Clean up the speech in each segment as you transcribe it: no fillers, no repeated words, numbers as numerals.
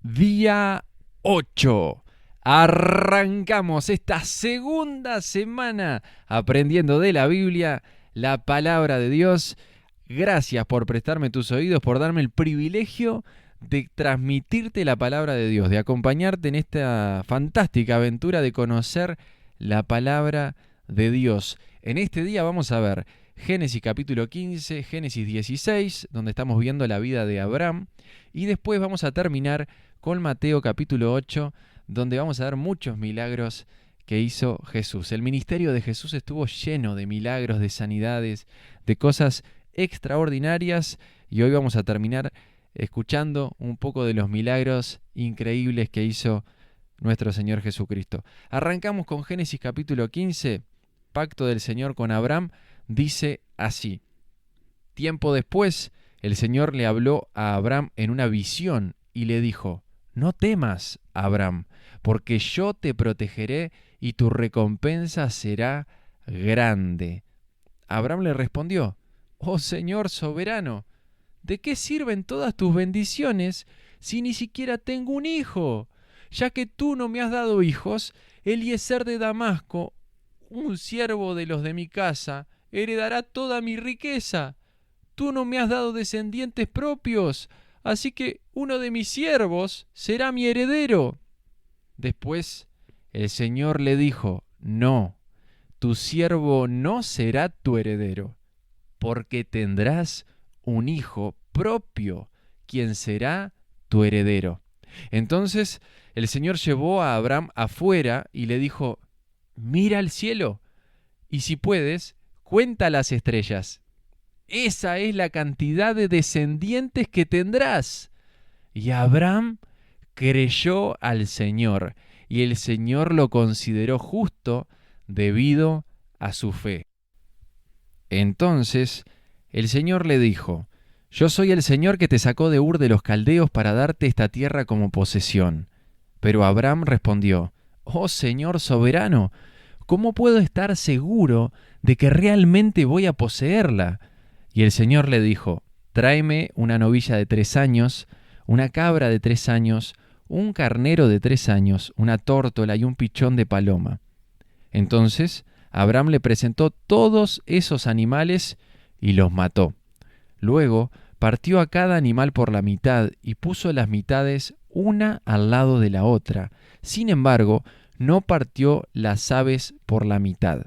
Día 8. Arrancamos esta segunda semana aprendiendo de la Biblia, la palabra de Dios. Gracias por prestarme tus oídos, por darme el privilegio de transmitirte la palabra de Dios, de acompañarte en esta fantástica aventura de conocer la palabra de Dios. En este día vamos a ver Génesis capítulo 15, Génesis 16, donde estamos viendo la vida de Abraham, y después vamos a terminar con Mateo capítulo 8, donde vamos a ver muchos milagros que hizo Jesús. El ministerio de Jesús estuvo lleno de milagros, de sanidades, de cosas extraordinarias, y hoy vamos a terminar escuchando un poco de los milagros increíbles que hizo nuestro Señor Jesucristo. Arrancamos con Génesis capítulo 15, pacto del Señor con Abraham, dice así: Tiempo después, el Señor le habló a Abraham en una visión y le dijo: No temas, Abraham, porque yo te protegeré y tu recompensa será grande. Abraham le respondió: Oh Señor soberano, ¿de qué sirven todas tus bendiciones si ni siquiera tengo un hijo? Ya que tú no me has dado hijos, Eliezer de Damasco, un siervo de los de mi casa, heredará toda mi riqueza. Tú no me has dado descendientes propios, así que uno de mis siervos será mi heredero. Después el Señor le dijo: No, tu siervo no será tu heredero, porque tendrás un hijo propio, quien será tu heredero. Entonces el Señor llevó a Abraham afuera y le dijo: Mira al cielo, y si puedes, cuenta las estrellas. Esa es la cantidad de descendientes que tendrás. Y Abraham creyó al Señor, y el Señor lo consideró justo debido a su fe. Entonces el Señor le dijo: Yo soy el Señor que te sacó de Ur de los Caldeos para darte esta tierra como posesión. Pero Abraham respondió: Oh Señor soberano, ¿cómo puedo estar seguro de que realmente voy a poseerla? Y el Señor le dijo: Tráeme una novilla de 3 años, una cabra de 3 años, un carnero de 3 años, una tórtola y un pichón de paloma. Entonces Abraham le presentó todos esos animales y los mató. Luego partió a cada animal por la mitad y puso las mitades una al lado de la otra. Sin embargo, no partió las aves por la mitad.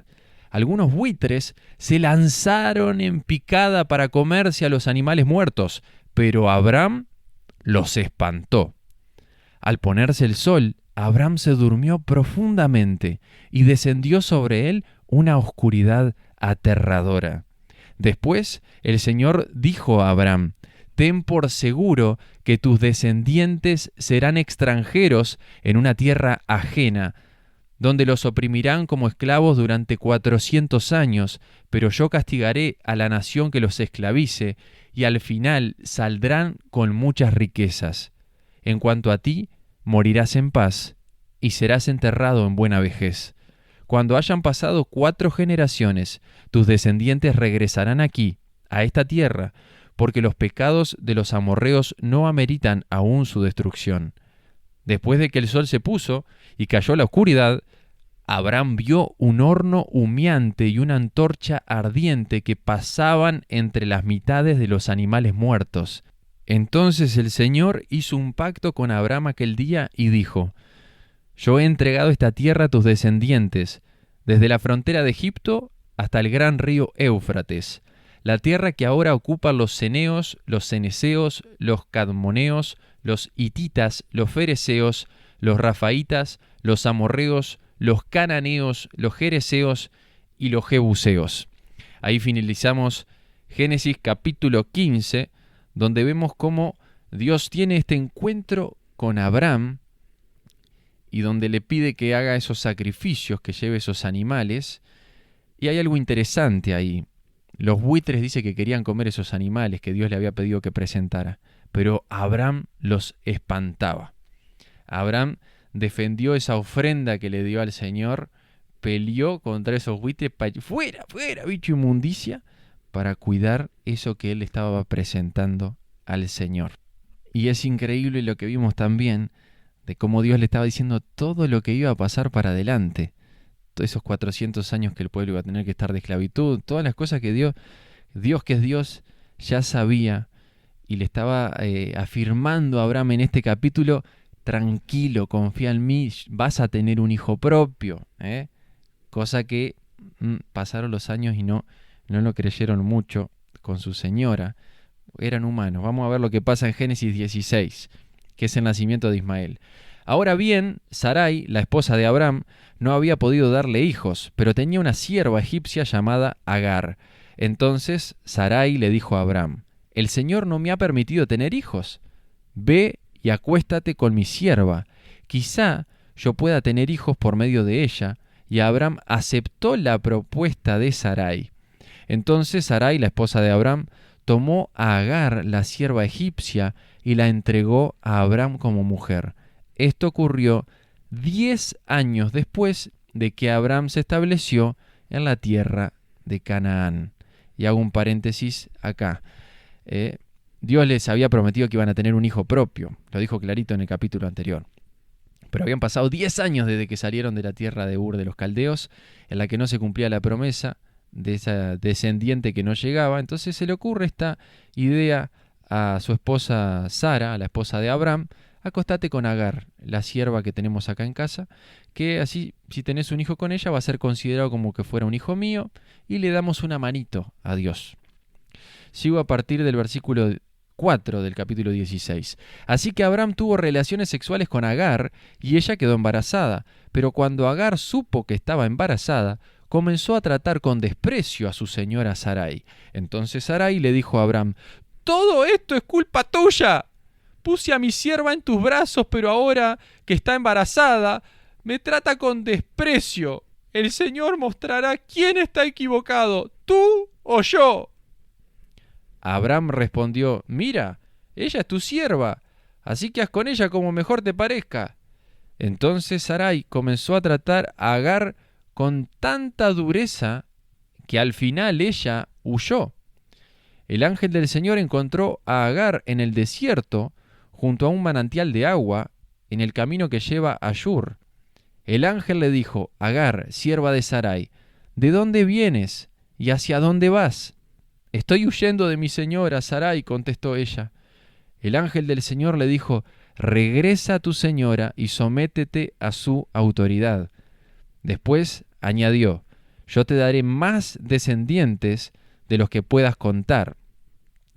Algunos buitres se lanzaron en picada para comerse a los animales muertos, pero Abraham los espantó. Al ponerse el sol, Abraham se durmió profundamente y descendió sobre él una oscuridad aterradora. Después el Señor dijo a Abraham: Ten por seguro que tus descendientes serán extranjeros en una tierra ajena, donde los oprimirán como esclavos durante 400 años, pero yo castigaré a la nación que los esclavice, y al final saldrán con muchas riquezas. En cuanto a ti, morirás en paz, y serás enterrado en buena vejez. Cuando hayan pasado 4 generaciones, tus descendientes regresarán aquí, a esta tierra, porque los pecados de los amorreos no ameritan aún su destrucción. Después de que el sol se puso y cayó la oscuridad, Abraham vio un horno humeante y una antorcha ardiente que pasaban entre las mitades de los animales muertos. Entonces el Señor hizo un pacto con Abraham aquel día y dijo: Yo he entregado esta tierra a tus descendientes, desde la frontera de Egipto hasta el gran río Éufrates, la tierra que ahora ocupan los ceneos, los ceneseos, los cadmoneos, los hititas, los fereceos, los rafaitas, los amorreos, los cananeos, los jereseos y los jebuseos. Ahí finalizamos Génesis capítulo 15, donde vemos cómo Dios tiene este encuentro con Abraham y donde le pide que haga esos sacrificios, que lleve esos animales. Y hay algo interesante ahí. Los buitres dice que querían comer esos animales que Dios le había pedido que presentara, pero Abraham los espantaba. Abraham defendió esa ofrenda que le dio al Señor, peleó contra esos buitres, fuera, fuera, bicho inmundicia, para cuidar eso que él estaba presentando al Señor. Y es increíble lo que vimos también de cómo Dios le estaba diciendo todo lo que iba a pasar para adelante. Todos esos 400 años que el pueblo iba a tener que estar de esclavitud, todas las cosas que Dios que es Dios, ya sabía y le estaba afirmando a Abraham en este capítulo: tranquilo, confía en mí, vas a tener un hijo propio. Cosa que pasaron los años y no lo creyeron mucho con su señora. Eran humanos. Vamos a ver lo que pasa en Génesis 16, que es el nacimiento de Ismael. Ahora bien, Sarai, la esposa de Abraham, no había podido darle hijos, pero tenía una sierva egipcia llamada Agar. Entonces Sarai le dijo a Abraham: el Señor no me ha permitido tener hijos. Ve y acuéstate con mi sierva. Quizá yo pueda tener hijos por medio de ella. Y Abraham aceptó la propuesta de Sarai. Entonces Sarai, la esposa de Abraham, tomó a Agar, la sierva egipcia, y la entregó a Abraham como mujer. Esto ocurrió 10 años después de que Abraham se estableció en la tierra de Canaán. Y hago un paréntesis acá. Dios les había prometido que iban a tener un hijo propio. Lo dijo clarito en el capítulo anterior. Pero habían pasado 10 años desde que salieron de la tierra de Ur de los Caldeos, en la que no se cumplía la promesa de esa descendiente que no llegaba. Entonces se le ocurre esta idea a su esposa Sara, a la esposa de Abraham: acostate con Agar, la sierva que tenemos acá en casa, que así, si tenés un hijo con ella, va a ser considerado como que fuera un hijo mío, y le damos una manito a Dios. Sigo a partir del versículo 4 del capítulo 16. Así que Abraham tuvo relaciones sexuales con Agar y ella quedó embarazada. Pero cuando Agar supo que estaba embarazada, comenzó a tratar con desprecio a su señora Sarai. Entonces Sarai le dijo a Abraham: todo esto es culpa tuya. Puse a mi sierva en tus brazos, pero ahora que está embarazada, me trata con desprecio. El Señor mostrará quién está equivocado, tú o yo. Abraham respondió: mira, ella es tu sierva, así que haz con ella como mejor te parezca. Entonces Sarai comenzó a tratar a Agar con tanta dureza que al final ella huyó. El ángel del Señor encontró a Agar en el desierto, junto a un manantial de agua, en el camino que lleva a Shur. El ángel le dijo: Agar, sierva de Sarai, ¿de dónde vienes y hacia dónde vas? Estoy huyendo de mi señora Sarai, contestó ella. El ángel del Señor le dijo: regresa a tu señora y sométete a su autoridad. Después añadió: yo te daré más descendientes de los que puedas contar.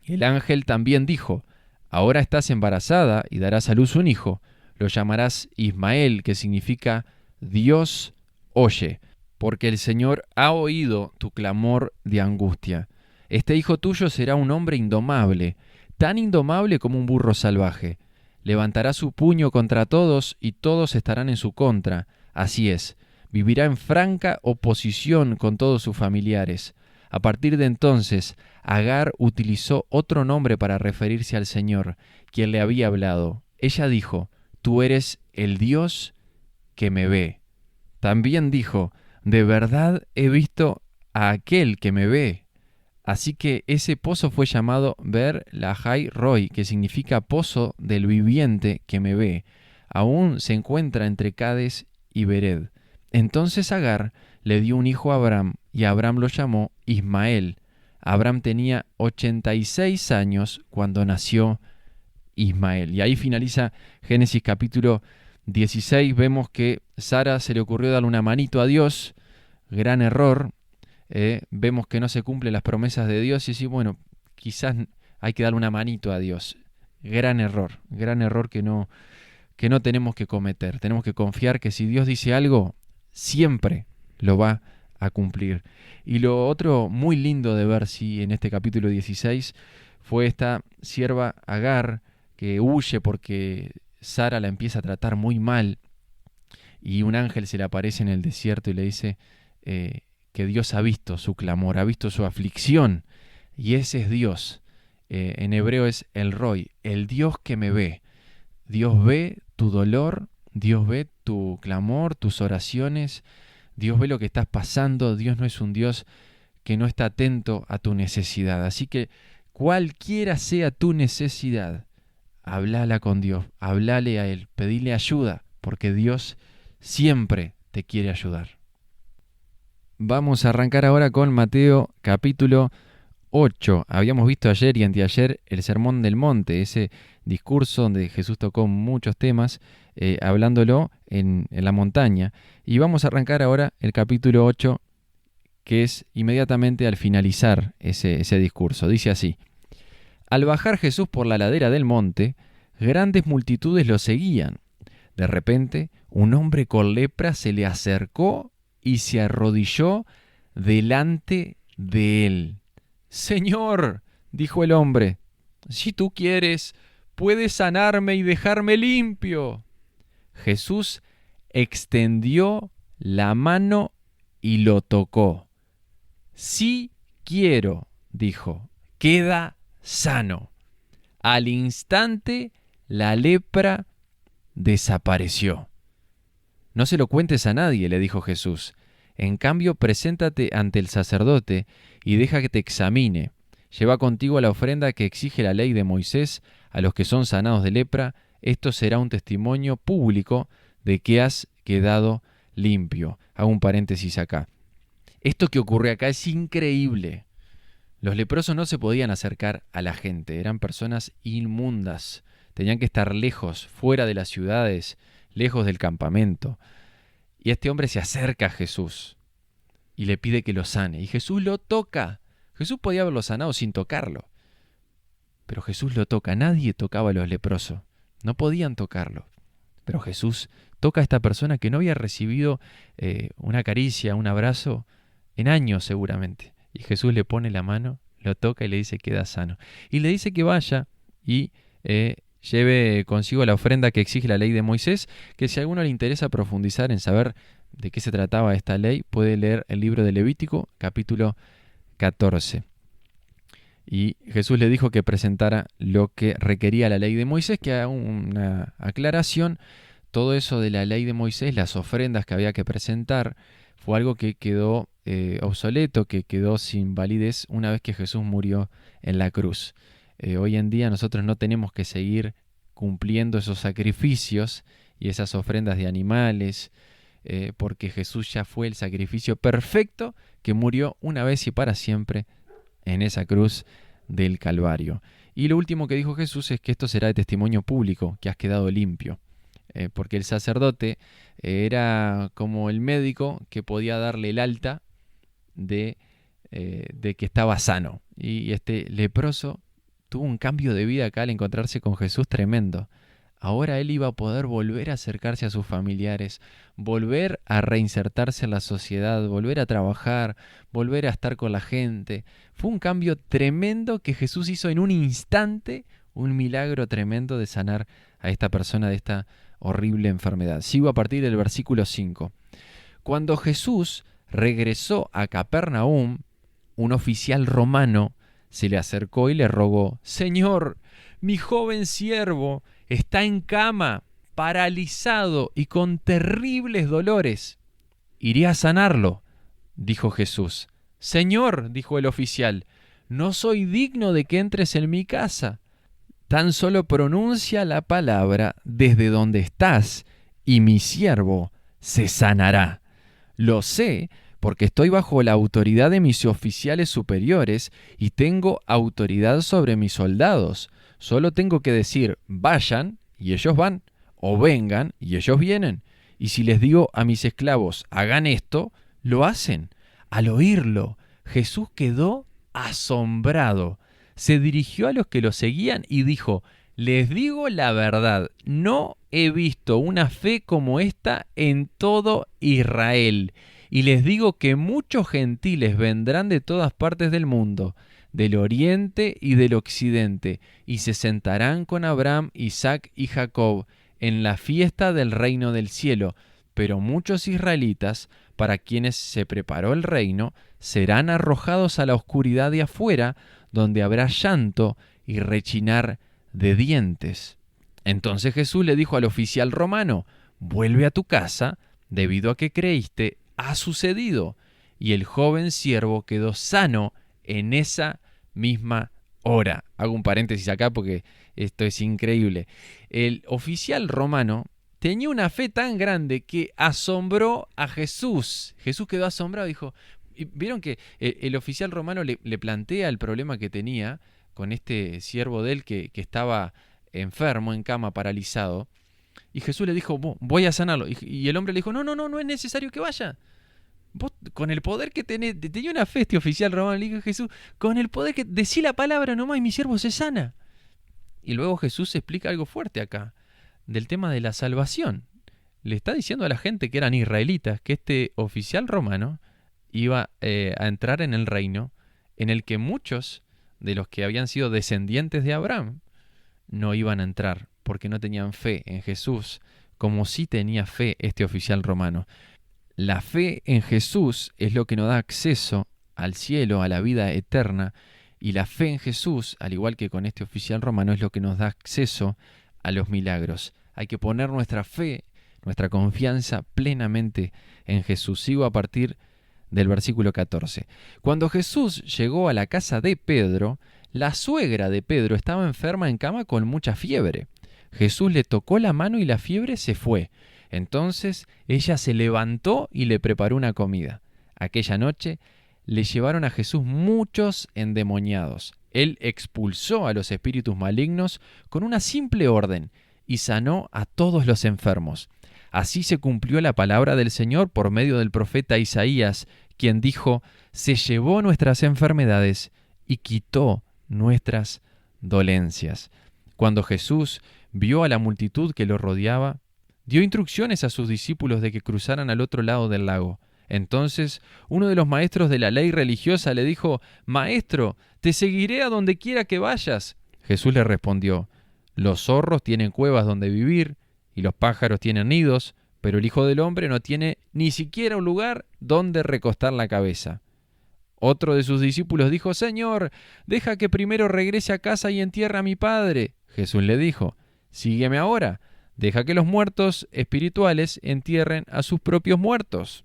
El ángel también dijo: ahora estás embarazada y darás a luz un hijo. Lo llamarás Ismael, que significa Dios oye, porque el Señor ha oído tu clamor de angustia. Este hijo tuyo será un hombre indomable, tan indomable como un burro salvaje. Levantará su puño contra todos y todos estarán en su contra. Así es, vivirá en franca oposición con todos sus familiares. A partir de entonces, Agar utilizó otro nombre para referirse al Señor, quien le había hablado. Ella dijo: tú eres el Dios que me ve. También dijo: de verdad he visto a aquel que me ve. Así que ese pozo fue llamado Ber Lahai Roi, que significa pozo del viviente que me ve. Aún se encuentra entre Cades y Bered. Entonces Agar le dio un hijo a Abraham, y Abraham lo llamó Ismael. Abraham tenía 86 años cuando nació Ismael. Y ahí finaliza Génesis capítulo 16. Vemos que Sara se le ocurrió darle una manito a Dios. Gran error. Vemos que no se cumplen las promesas de Dios y decir, bueno, quizás hay que darle una manito a Dios. Gran error que no tenemos que cometer. Tenemos que confiar que si Dios dice algo, siempre lo va a cumplir. Y lo otro muy lindo de ver en este capítulo 16 fue esta sierva Agar que huye porque Sara la empieza a tratar muy mal y un ángel se le aparece en el desierto y le dice que Dios ha visto su clamor, ha visto su aflicción, y ese es Dios. En hebreo es el Roi, el Dios que me ve. Dios ve tu dolor, Dios ve tu clamor, tus oraciones, Dios ve lo que estás pasando. Dios no es un Dios que no está atento a tu necesidad. Así que cualquiera sea tu necesidad, hablala con Dios, hablale a Él, pedile ayuda, porque Dios siempre te quiere ayudar. Vamos a arrancar ahora con Mateo capítulo 8. Habíamos visto ayer y anteayer el Sermón del Monte, ese discurso donde Jesús tocó muchos temas, hablándolo en la montaña. Y vamos a arrancar ahora el capítulo 8, que es inmediatamente al finalizar ese discurso. Dice así: Al bajar Jesús por la ladera del monte, grandes multitudes lo seguían. De repente, un hombre con lepra se le acercó y se arrodilló delante de él. «Señor», dijo el hombre, «si tú quieres, puedes sanarme y dejarme limpio». Jesús extendió la mano y lo tocó. «Sí quiero», dijo, «queda sano». Al instante, la lepra desapareció. «No se lo cuentes a nadie», le dijo Jesús. «En cambio, preséntate ante el sacerdote y deja que te examine. Lleva contigo la ofrenda que exige la ley de Moisés a los que son sanados de lepra. Esto será un testimonio público de que has quedado limpio». Hago un paréntesis acá. Esto que ocurre acá es increíble. Los leprosos no se podían acercar a la gente, eran personas inmundas. Tenían que estar lejos, fuera de las ciudades, lejos del campamento. Y este hombre se acerca a Jesús y le pide que lo sane. Y Jesús lo toca. Jesús podía haberlo sanado sin tocarlo. Pero Jesús lo toca. Nadie tocaba a los leprosos. No podían tocarlo. Pero Jesús toca a esta persona que no había recibido una caricia, un abrazo en años seguramente. Y Jesús le pone la mano, lo toca y le dice queda sano. Y le dice que vaya y lleve consigo la ofrenda que exige la ley de Moisés, que si a alguno le interesa profundizar en saber de qué se trataba esta ley, puede leer el libro de Levítico, capítulo 14. Y Jesús le dijo que presentara lo que requería la ley de Moisés, que haga una aclaración. Todo eso de la ley de Moisés, las ofrendas que había que presentar, fue algo que quedó obsoleto, que quedó sin validez una vez que Jesús murió en la cruz. Hoy en día nosotros no tenemos que seguir cumpliendo esos sacrificios y esas ofrendas de animales, porque Jesús ya fue el sacrificio perfecto que murió una vez y para siempre en esa cruz del Calvario. Y lo último que dijo Jesús es que esto será de testimonio público, que has quedado limpio. Porque el sacerdote era como el médico que podía darle el alta de que estaba sano. Y este leproso tuvo un cambio de vida acá al encontrarse con Jesús tremendo. Ahora él iba a poder volver a acercarse a sus familiares, volver a reinsertarse en la sociedad, volver a trabajar, volver a estar con la gente. Fue un cambio tremendo que Jesús hizo en un instante, un milagro tremendo de sanar a esta persona de esta horrible enfermedad. Sigo a partir del versículo 5. Cuando Jesús regresó a Capernaum, un oficial romano se le acercó y le rogó: «Señor, mi joven siervo está en cama, paralizado y con terribles dolores». «Iré a sanarlo», dijo Jesús. «Señor», dijo el oficial, «no soy digno de que entres en mi casa. Tan solo pronuncia la palabra desde donde estás y mi siervo se sanará. Lo sé porque estoy bajo la autoridad de mis oficiales superiores y tengo autoridad sobre mis soldados. Solo tengo que decir vayan y ellos van, o vengan y ellos vienen. Y si les digo a mis esclavos hagan esto, lo hacen». Al oírlo, Jesús quedó asombrado. Se dirigió a los que lo seguían y dijo: «Les digo la verdad, no he visto una fe como esta en todo Israel. Y les digo que muchos gentiles vendrán de todas partes del mundo, del oriente y del occidente, y se sentarán con Abraham, Isaac y Jacob en la fiesta del reino del cielo. Pero muchos israelitas, para quienes se preparó el reino, serán arrojados a la oscuridad de afuera, donde habrá llanto y rechinar de dientes». Entonces Jesús le dijo al oficial romano: «Vuelve a tu casa, debido a que creíste, ha sucedido». Y el joven siervo quedó sano en esa misma Ahora, hago un paréntesis acá porque esto es increíble. El oficial romano tenía una fe tan grande que asombró a Jesús. Jesús quedó asombrado y dijo, y vieron que el oficial romano le plantea el problema que tenía con este siervo de él que estaba enfermo, en cama, paralizado. Y Jesús le dijo, voy a sanarlo. Y el hombre le dijo, no es necesario que vaya. Vos, con el poder que tenés, tenía una fe este oficial romano, le dijo Jesús, con el poder que decí la palabra nomás y mi siervo se sana. Y luego Jesús explica algo fuerte acá, del tema de la salvación. Le está diciendo a la gente que eran israelitas que este oficial romano iba a entrar en el reino en el que muchos de los que habían sido descendientes de Abraham no iban a entrar porque no tenían fe en Jesús, como sí tenía fe este oficial romano. La fe en Jesús es lo que nos da acceso al cielo, a la vida eterna, y la fe en Jesús, al igual que con este oficial romano, es lo que nos da acceso a los milagros. Hay que poner nuestra fe, nuestra confianza plenamente en Jesús. Sigo a partir del versículo 14. Cuando Jesús llegó a la casa de Pedro, la suegra de Pedro estaba enferma en cama con mucha fiebre. Jesús le tocó la mano y la fiebre se fue. Entonces ella se levantó y le preparó una comida. Aquella noche le llevaron a Jesús muchos endemoniados. Él expulsó a los espíritus malignos con una simple orden y sanó a todos los enfermos. Así se cumplió la palabra del Señor por medio del profeta Isaías, quien dijo, se llevó nuestras enfermedades y quitó nuestras dolencias. Cuando Jesús vio a la multitud que lo rodeaba, dio instrucciones a sus discípulos de que cruzaran al otro lado del lago. Entonces uno de los maestros de la ley religiosa le dijo, Maestro, te seguiré a donde quiera que vayas. Jesús le respondió, los zorros tienen cuevas donde vivir y los pájaros tienen nidos, pero el Hijo del Hombre no tiene ni siquiera un lugar donde recostar la cabeza. Otro de sus discípulos dijo, Señor, deja que primero regrese a casa y entierre a mi padre. Jesús le dijo, sígueme ahora. Deja que los muertos espirituales entierren a sus propios muertos.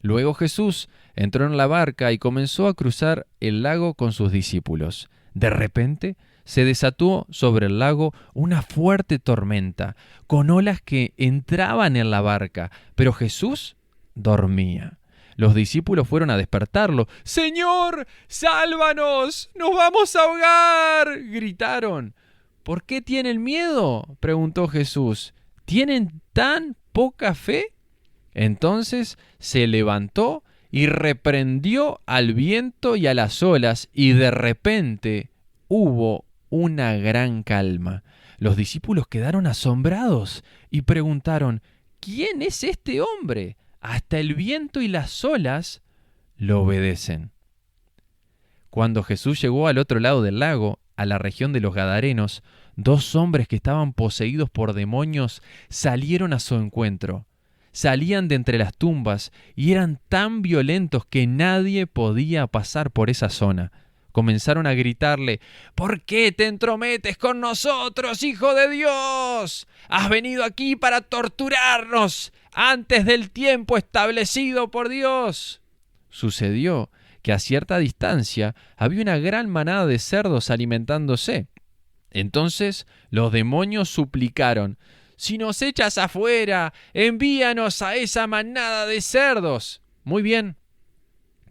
Luego Jesús entró en la barca y comenzó a cruzar el lago con sus discípulos. De repente se desató sobre el lago una fuerte tormenta, con olas que entraban en la barca, pero Jesús dormía. Los discípulos fueron a despertarlo. ¡Señor, sálvanos! ¡Nos vamos a ahogar!, gritaron. ¿Por qué tienen miedo?, preguntó Jesús. ¿Tienen tan poca fe? Entonces se levantó y reprendió al viento y a las olas, y de repente hubo una gran calma. Los discípulos quedaron asombrados y preguntaron, ¿quién es este hombre? Hasta el viento y las olas lo obedecen. Cuando Jesús llegó al otro lado del lago, a la región de los Gadarenos, 2 hombres que estaban poseídos por demonios salieron a su encuentro. Salían de entre las tumbas y eran tan violentos que nadie podía pasar por esa zona. Comenzaron a gritarle, ¿por qué te entrometes con nosotros, Hijo de Dios? Has venido aquí para torturarnos antes del tiempo establecido por Dios. Sucedió que a cierta distancia había una gran manada de cerdos alimentándose. Entonces los demonios suplicaron, si nos echas afuera, envíanos a esa manada de cerdos. Muy bien,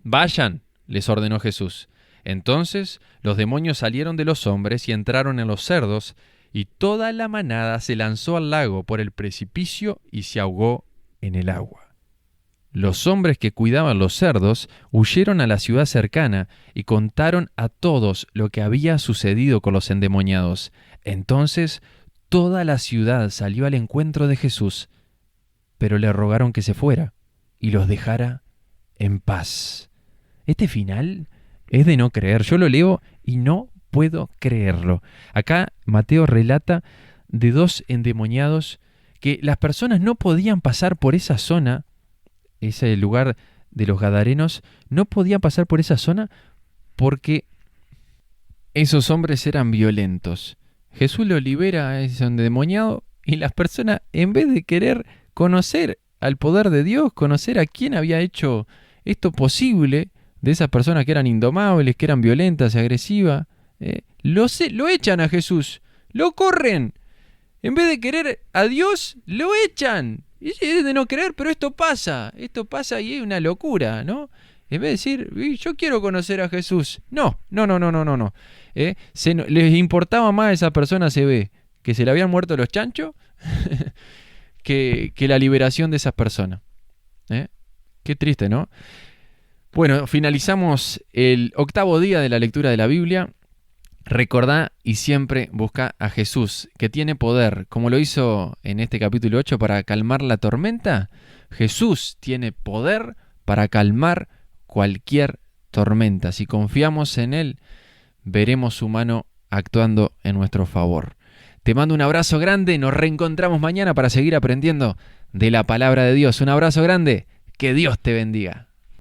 vayan, les ordenó Jesús. Entonces los demonios salieron de los hombres y entraron en los cerdos, y toda la manada se lanzó al lago por el precipicio y se ahogó en el agua. Los hombres que cuidaban los cerdos huyeron a la ciudad cercana y contaron a todos lo que había sucedido con los endemoniados. Entonces toda la ciudad salió al encuentro de Jesús, pero le rogaron que se fuera y los dejara en paz. Este final es de no creer. Yo lo leo y no puedo creerlo. Acá Mateo relata de 2 endemoniados que las personas no podían pasar por esa zona, ese lugar de los Gadarenos, no podían pasar por esa zona porque esos hombres eran violentos. Jesús lo libera a ese endemoniado y las personas, en vez de querer conocer al poder de Dios, conocer a quién había hecho esto posible, de esas personas que eran indomables, que eran violentas y agresivas, Lo echan a Jesús, lo corren. En vez de querer a Dios, lo echan. Y es de no creer, pero esto pasa y es una locura, ¿no? En vez de decir, yo quiero conocer a Jesús. No. Les importaba más a esa persona, se ve, que se le habían muerto los chanchos, que la liberación de esas personas. Qué triste, ¿no? Bueno, finalizamos el 8º día de la lectura de la Biblia. Recordá y siempre busca a Jesús, que tiene poder, como lo hizo en este capítulo 8 para calmar la tormenta. Jesús tiene poder para calmar cualquier tormenta. Si confiamos en Él, veremos su mano actuando en nuestro favor. Te mando un abrazo grande, nos reencontramos mañana para seguir aprendiendo de la palabra de Dios. Un abrazo grande, que Dios te bendiga.